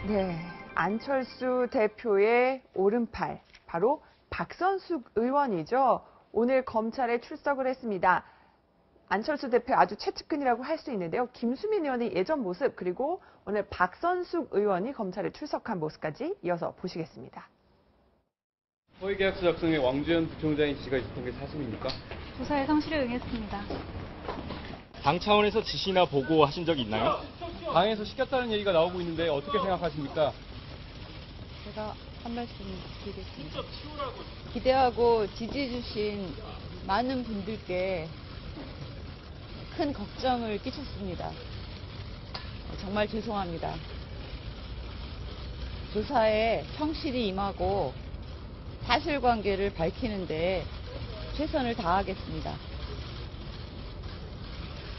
네, 안철수 대표의 오른팔, 바로 박선숙 의원이죠. 오늘 검찰에 출석을 했습니다. 안철수 대표 아주 최측근이라고 할 수 있는데요. 김수민 의원의 예전 모습, 그리고 오늘 박선숙 의원이 검찰에 출석한 모습까지 이어서 보시겠습니다. 허위계약서 작성에 왕주현 부총장의 지시가 있었던 게 사실입니까? 조사에 성실히 응했습니다. 당 차원에서 지시나 보고하신 적이 있나요? 당에서 시켰다는 얘기가 나오고 있는데 어떻게 생각하십니까? 제가 한 말씀 드리겠습니다. 기대하고 지지해주신 많은 분들께 큰 걱정을 끼쳤습니다. 정말 죄송합니다. 조사에 성실히 임하고 사실관계를 밝히는 데 최선을 다하겠습니다.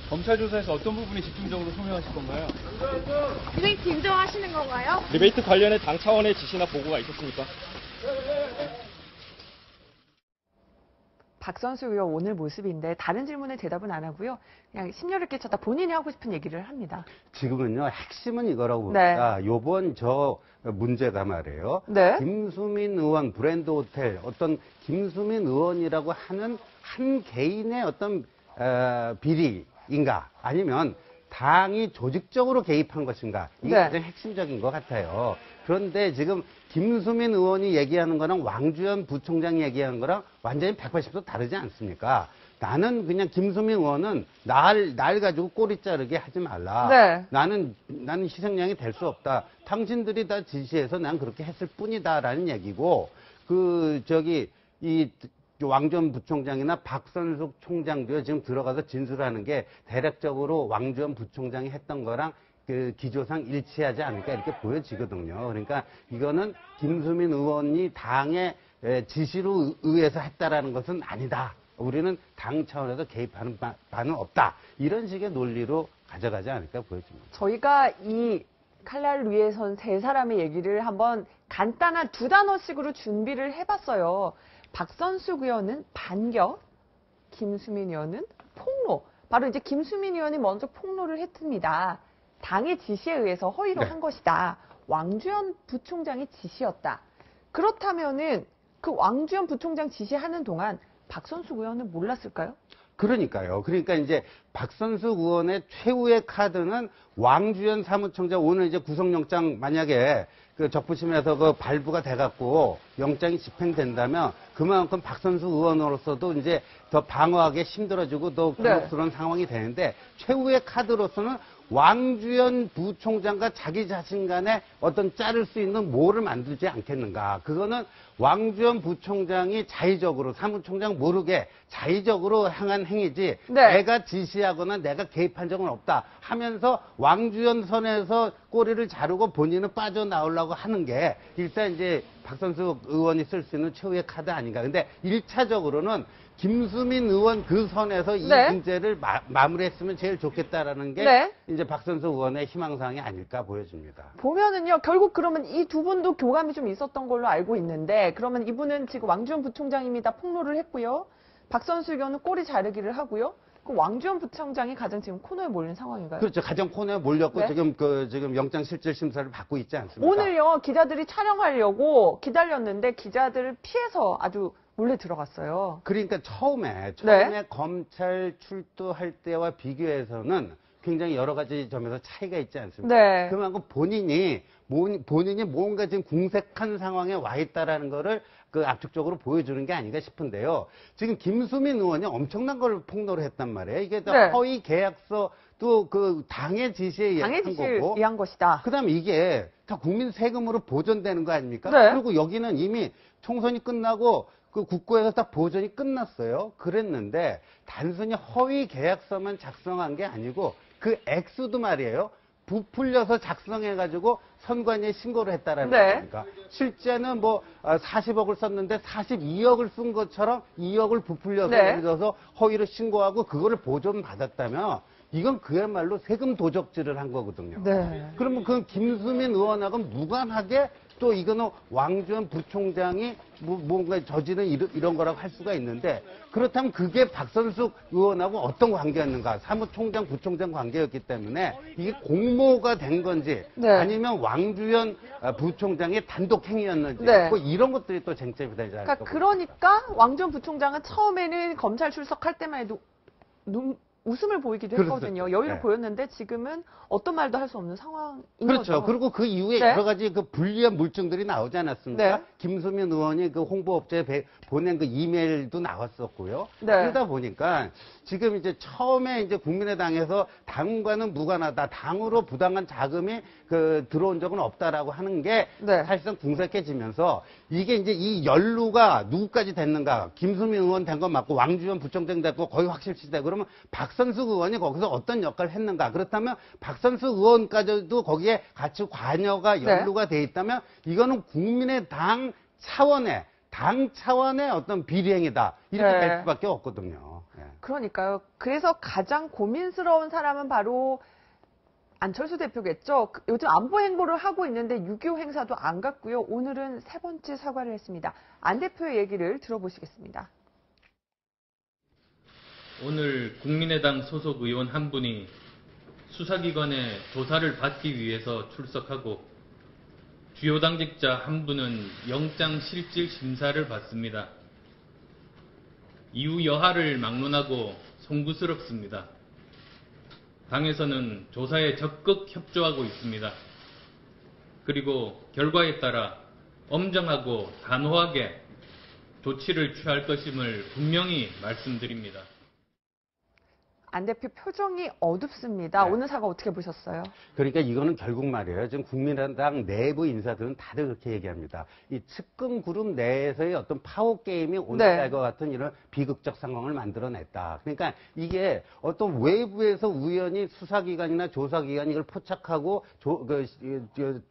검찰 조사에서 어떤 부분이 집중적으로 소명하실 건가요? 선생님 진정하시는 건가요? 리베이트 관련해 당 차원의 지시나 보고가 있었습니까? 박선숙 의원 오늘 모습인데 다른 질문에 대답은 안 하고요. 그냥 심려를 끼쳤다 본인이 하고 싶은 얘기를 합니다. 지금은요, 핵심은 이거라고 봅니다. 네. 요번 저 문제가 말이에요. 네. 김수민 의원 브랜드 호텔, 어떤 김수민 의원이라고 하는 한 개인의 어떤 비리인가, 아니면 당이 조직적으로 개입한 것인가, 이게 네. 가장 핵심적인 것 같아요. 그런데 지금 김수민 의원이 얘기하는 거랑 왕주현 부총장이 얘기하는 거랑 완전히 180도 다르지 않습니까? 나는 그냥 김수민 의원은 날 가지고 꼬리 자르게 하지 말라. 네. 나는 희생양이 될 수 없다. 당신들이 다 지시해서 난 그렇게 했을 뿐이다라는 얘기고, 이 왕주현 부총장이나 박선숙 총장도요, 지금 들어가서 진술하는 게 대략적으로 왕주현 부총장이 했던 거랑 그 기조상 일치하지 않을까 이렇게 보여지거든요. 그러니까 이거는 김수민 의원이 당의 지시로 의해서 했다라는 것은 아니다. 우리는 당 차원에서 개입하는 바는 없다. 이런 식의 논리로 가져가지 않을까 보여집니다. 저희가 이 칼날 위에 선 세 사람의 얘기를 한번 간단한 두 단어씩으로 준비를 해봤어요. 박선숙 의원은 반격, 김수민 의원은 폭로. 바로 이제 김수민 의원이 먼저 폭로를 했습니다. 당의 지시에 의해서 허위로 네. 한 것이다. 왕주현 부총장의 지시였다. 그렇다면은 그 왕주현 부총장 지시하는 동안 박선숙 의원은 몰랐을까요? 그러니까요. 그러니까 이제 박선숙 의원의 최후의 카드는 왕주현 사무총장 오늘 이제 구속영장 만약에 그 적부심에서 그 발부가 돼갖고 영장이 집행된다면 그만큼 박선숙 의원으로서도 이제 더 방어하기 힘들어지고 더 곤혹스러운 상황이 되는데 최후의 카드로서는 왕주현 부총장과 자기 자신 간에 어떤 자를 수 있는 모를 만들지 않겠는가. 그거는 왕주현 부총장이 자의적으로 사무총장 모르게 자의적으로 향한 행위지 네. 내가 지시하거나 내가 개입한 적은 없다 하면서 왕주현 선에서 꼬리를 자르고 본인은 빠져나오려고 하는 게 일단 이제 박선숙 의원이 쓸 수 있는 최후의 카드 아닌가. 근데 1차적으로는 김수민 의원 그 선에서 이 네. 문제를 마무리했으면 제일 좋겠다라는 게 네. 이제 박선숙 의원의 희망사항이 아닐까 보여집니다. 보면은요, 결국 그러면 이 두 분도 교감이 좀 있었던 걸로 알고 있는데, 그러면 이분은 지금 왕주현 부총장입니다. 폭로를 했고요. 박선숙 의원은 꼬리 자르기를 하고요. 그 왕주현 부총장이 가장 지금 코너에 몰린 상황인가요? 그렇죠. 가장 코너에 몰렸고 네. 지금 영장 실질 심사를 받고 있지 않습니까? 오늘요, 기자들이 촬영하려고 기다렸는데 기자들을 피해서 아주 몰래 들어갔어요. 그러니까 처음에 네. 검찰 출두할 때와 비교해서는 굉장히 여러 가지 점에서 차이가 있지 않습니까? 네. 그만큼 본인이 뭔가 지금 궁색한 상황에 와 있다라는 거를 그 압축적으로 보여주는 게 아닌가 싶은데요. 지금 김수민 의원이 엄청난 걸 폭로를 했단 말이에요. 이게 다 네. 허위 계약서도 그 당의 지시에 당의 의한 지시를 거고. 의한 것이다. 그다음에 이게 다 국민 세금으로 보존되는 거 아닙니까? 네. 그리고 여기는 이미 총선이 끝나고 그 국고에서 딱 보존이 끝났어요. 그랬는데 단순히 허위 계약서만 작성한 게 아니고 그 액수도 말이에요. 부풀려서 작성해가지고 선관위에 신고를 했다라는 네. 겁니까? 실제는 뭐 40억을 썼는데 42억을 쓴 것처럼 2억을 부풀려서 네. 예를 들어서 허위로 신고하고 그거를 보존받았다면 이건 그야말로 세금 도적질을 한 거거든요. 네. 그러면 그 김수민 의원하고 무관하게 또 이거는 왕주현 부총장이 뭔가 저지른 이런 거라고 할 수가 있는데 그렇다면 그게 박선숙 의원하고 어떤 관계였는가? 사무총장, 부총장 관계였기 때문에 이게 공모가 된 건지 네. 아니면 왕주현 부총장의 단독 행위였는지 네. 뭐 이런 것들이 또 쟁점이 되지 않을까. 그러니까 왕주현 부총장은 처음에는 검찰 출석할 때만 해도 웃음을 보이기도 했거든요. 그렇죠. 여유를 네. 보였는데 지금은 어떤 말도 할 수 없는 상황인 그렇죠. 거죠. 그리고 그 이후에 네. 여러 가지 그 불리한 물증들이 나오지 않았습니까? 네. 김수민 의원이 그 홍보업체에 보낸 그 이메일도 나왔었고요. 네. 그러다 보니까 지금 이제 처음에 이제 국민의당에서 당과는 무관하다. 당으로 부당한 자금이 들어온 적은 없다라고 하는 게 네. 사실상 궁색해지면서 이게 이제 이 연루가 누구까지 됐는가? 김수민 의원 된 건 맞고 왕주현 부총장 됐고 거의 확실시돼. 그러면 박선숙 의원이 거기서 어떤 역할을 했는가? 그렇다면 박선숙 의원까지도 거기에 같이 관여가 연루가 돼 있다면 이거는 국민의당 차원의 당 차원의 어떤 비리행위다. 이렇게 네. 될 수밖에 없거든요. 예. 그러니까요. 그래서 가장 고민스러운 사람은 바로 안철수 대표겠죠. 요즘 안보 행보를 하고 있는데 6.25 행사도 안 갔고요. 오늘은 세 번째 사과를 했습니다. 안 대표의 얘기를 들어보시겠습니다. 오늘 국민의당 소속 의원 한 분이 수사기관의 조사를 받기 위해서 출석하고 주요 당직자 한 분은 영장실질 심사를 받습니다. 이후 여하를 막론하고 송구스럽습니다. 당에서는 조사에 적극 협조하고 있습니다. 그리고 결과에 따라 엄정하고 단호하게 조치를 취할 것임을 분명히 말씀드립니다. 안 대표 표정이 어둡습니다. 네. 오늘 사과 어떻게 보셨어요? 그러니까 이거는 결국 말이에요. 지금 국민의당 내부 인사들은 다들 그렇게 얘기합니다. 이 측근 그룹 내에서의 어떤 파워 게임이 오늘날과 같은 이런 비극적 상황을 만들어냈다. 그러니까 이게 어떤 외부에서 우연히 수사기관이나 조사기관이 이걸 포착하고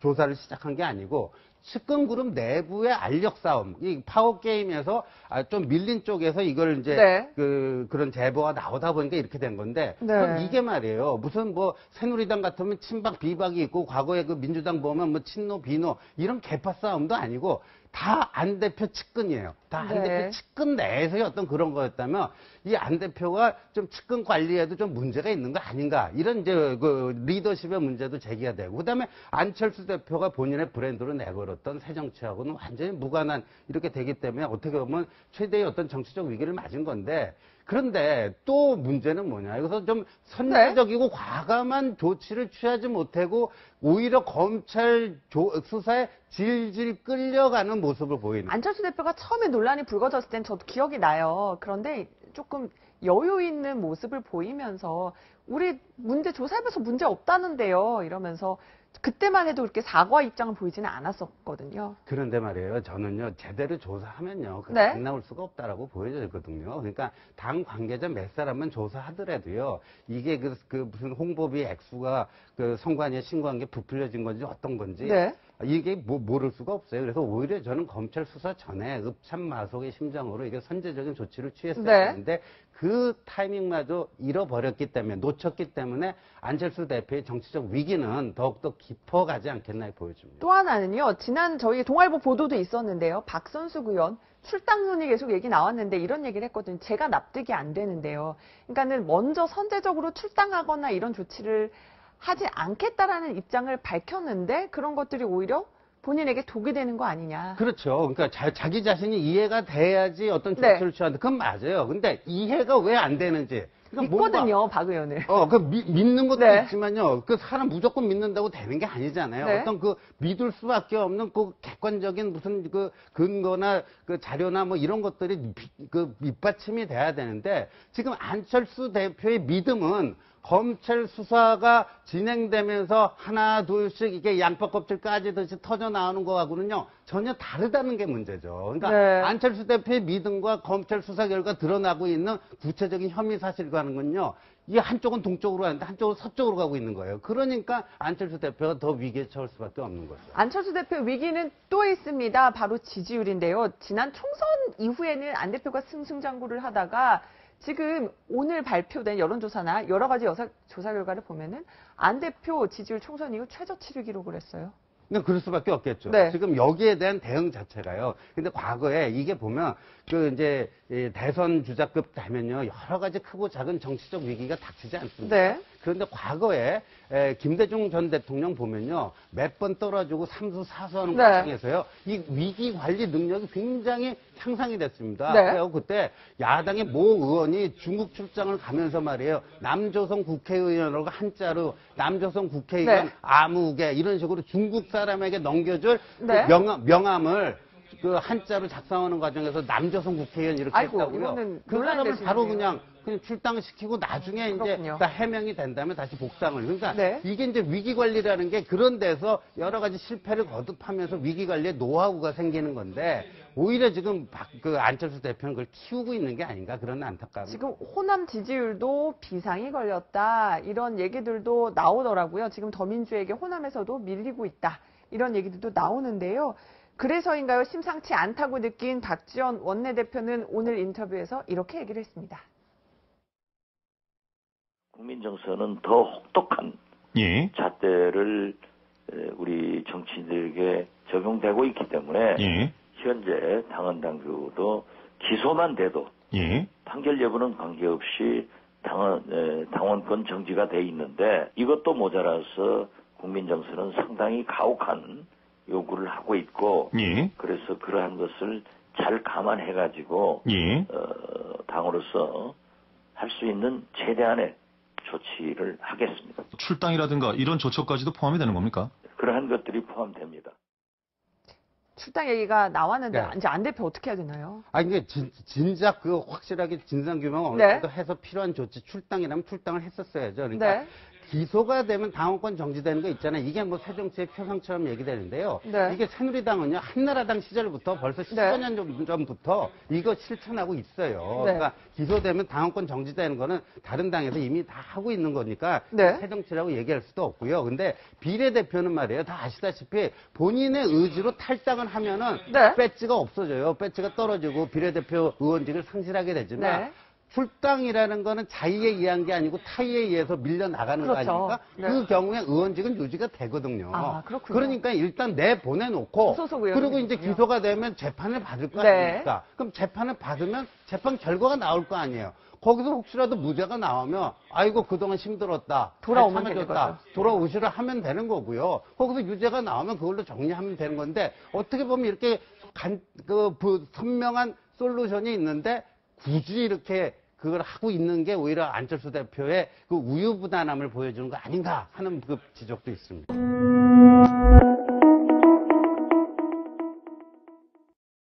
조사를 시작한 게 아니고 측근 그룹 내부의 알력 싸움, 이 파워 게임에서 좀 밀린 쪽에서 이걸 이제 네. 그런 제보가 나오다 보니까 이렇게 된 건데 네. 그럼 이게 말이에요. 무슨 뭐 새누리당 같으면 친박 비박이 있고 과거에 그 민주당 보면 뭐 친노 비노 이런 개파 싸움도 아니고 다 안 대표 측근이에요. 다 안 네. 대표 측근 내에서의 어떤 그런 거였다면 이 안 대표가 좀 측근 관리에도 좀 문제가 있는 거 아닌가 이런 이제 그 리더십의 문제도 제기가 되고 그다음에 안철수 대표가 본인의 브랜드로 내걸었던 새정치하고는 완전히 무관한 이렇게 되기 때문에 어떻게 보면 최대의 어떤 정치적 위기를 맞은 건데 그런데 또 문제는 뭐냐. 여기서 좀 선제적이고 과감한 조치를 취하지 못하고 오히려 검찰 수사에 질질 끌려가는 모습을 보이는. 안철수 대표가 처음에 논란이 불거졌을 땐 저도 기억이 나요. 그런데 조금 여유 있는 모습을 보이면서 우리 문제 조사해봐서 문제 없다는데요. 이러면서 그때만 해도 그렇게 사과 입장을 보이지는 않았었거든요. 그런데 말이에요. 저는요, 제대로 조사하면요, 그게 네. 안 나올 수가 없다라고 보여지거든요. 그러니까 당 관계자 몇 사람은 조사하더라도요, 이게 무슨 홍보비 액수가 그 선관위에 신고한 게 부풀려진 건지 어떤 건지. 네. 이게 모를 수가 없어요. 그래서 오히려 저는 검찰 수사 전에 읍참마속의 심정으로 이게 선제적인 조치를 취했어야 네. 되는데 그 타이밍마저 잃어버렸기 때문에 놓쳤기 때문에 안철수 대표의 정치적 위기는 더욱더 깊어가지 않겠나 보여집니다. 또 하나는요. 지난 저희 동아일보 보도도 있었는데요. 박선숙 의원 출당론이 계속 얘기 나왔는데 이런 얘기를 했거든요. 제가 납득이 안 되는데요. 그러니까는 먼저 선제적으로 출당하거나 이런 조치를 하지 않겠다라는 입장을 밝혔는데 그런 것들이 오히려 본인에게 독이 되는 거 아니냐. 그렇죠. 그러니까 자기 자신이 이해가 돼야지 어떤 네. 조치를 취하는데 그건 맞아요. 근데 이해가 왜 안 되는지. 그러니까 믿거든요, 박 의원을. 믿는 것도 네. 있지만요. 그 사람 무조건 믿는다고 되는 게 아니잖아요. 네. 어떤 믿을 수밖에 없는 그 객관적인 무슨 그 근거나 그 자료나 뭐 이런 것들이 밑받침이 돼야 되는데 지금 안철수 대표의 믿음은 검찰 수사가 진행되면서 하나 둘씩 이게 양파 껍질 까지듯이 터져 나오는 거하고는요 전혀 다르다는 게 문제죠. 그러니까 네. 안철수 대표의 믿음과 검찰 수사 결과 드러나고 있는 구체적인 혐의 사실과는요 이게 한쪽은 동쪽으로 가는데 한쪽은 서쪽으로 가고 있는 거예요. 그러니까 안철수 대표가 더 위기에 처할 수밖에 없는 거죠. 안철수 대표 위기는 또 있습니다. 바로 지지율인데요. 지난 총선 이후에는 안 대표가 승승장구를 하다가 지금 오늘 발표된 여론조사나 여러 가지 조사 결과를 보면은 안 대표 지지율 총선 이후 최저치를 기록을 했어요. 그냥 그럴 수밖에 없겠죠. 네. 지금 여기에 대한 대응 자체가요. 근데 과거에 이게 보면 그 이제 이 대선 주자급 되면요 여러 가지 크고 작은 정치적 위기가 닥치지 않습니다. 네. 그런데 과거에 김대중 전 대통령 보면요 몇 번 떨어지고 삼수 사수하는 네. 과정에서요 이 위기 관리 능력이 굉장히 향상이 됐습니다. 네. 그래서 그때 야당의 모 의원이 중국 출장을 가면서 말이에요 남조선 국회의원으로 한자로 남조선 국회의원 네. 아무개 이런 식으로 중국 사람에게 넘겨줄 네. 그 명함을 그 한자로 작성하는 과정에서 남조선 국회의원 이렇게 아이고, 했다고요. 이거는 그 논란이 사람을 바로 되시는데요. 그냥 출당시키고 나중에 이제 그렇군요. 다 해명이 된다면 다시 복당을. 그러니까 네. 이게 이제 위기 관리라는 게 그런 데서 여러 가지 실패를 거듭하면서 위기 관리에 노하우가 생기는 건데 오히려 지금 그 안철수 대표는 그걸 키우고 있는 게 아닌가 그런 안타까움이. 지금 호남 지지율도 비상이 걸렸다 이런 얘기들도 나오더라고요. 지금 더민주에게 호남에서도 밀리고 있다 이런 얘기들도 나오는데요. 그래서인가요? 심상치 않다고 느낀 박지원 원내대표는 오늘 인터뷰에서 이렇게 얘기를 했습니다. 국민 정서는 더 혹독한 예. 잣대를 우리 정치인들에게 적용되고 있기 때문에 예. 현재 당원 당규도 기소만 돼도 예. 판결 여부는 관계없이 당원권 정지가 돼 있는데 이것도 모자라서 국민 정서는 상당히 가혹한 요구를 하고 있고 예. 그래서 그러한 것을 잘 감안해가지고 예. 당으로서 할 수 있는 최대한의 조치를 하겠습니다. 출당이라든가 이런 조처까지도 포함이 되는 겁니까? 그러한 것들이 포함됩니다. 출당 얘기가 나왔는데 네. 이제 안 대표 어떻게 해야 되나요? 이게 진작 그 확실하게 진상규명 어느 네. 정도 해서 필요한 조치 출당이라면 출당을 했었어야죠. 그러니까 네. 기소가 되면 당원권 정지되는 거 있잖아요. 이게 뭐 새정치의 표상처럼 얘기되는데요. 네. 이게 새누리당은요 한나라당 시절부터 벌써 15년 전부터 이거 실천하고 있어요. 네. 그러니까 기소되면 당원권 정지되는 거는 다른 당에서 이미 다 하고 있는 거니까 네. 새정치라고 얘기할 수도 없고요. 근데 비례대표는 말이에요. 다 아시다시피 본인의 의지로 탈당을 하면은 네. 배지가 없어져요. 배지가 떨어지고 비례대표 의원직을 상실하게 되지만 네. 출당이라는 거는 자의에 의한 게 아니고 타의에 의해서 밀려나가는 그렇죠. 거 아닙니까? 네. 그 경우에 의원직은 유지가 되거든요. 아, 그렇군요. 그러니까 일단 내보내놓고 소속 의원이 그리고 이제 되군요. 기소가 되면 재판을 받을 거 네. 아닙니까? 그럼 재판을 받으면 재판 결과가 나올 거 아니에요. 거기서 혹시라도 무죄가 나오면 아이고 그동안 힘들었다. 돌아오면 잘 되는 참아줬다. 거죠. 돌아오시라 하면 되는 거고요. 거기서 유죄가 나오면 그걸로 정리하면 되는 건데 어떻게 보면 이렇게 선명한 솔루션이 있는데 굳이 이렇게 그걸 하고 있는 게 오히려 안철수 대표의 그 우유부단함을 보여주는 거 아닌가 하는 그 지적도 있습니다.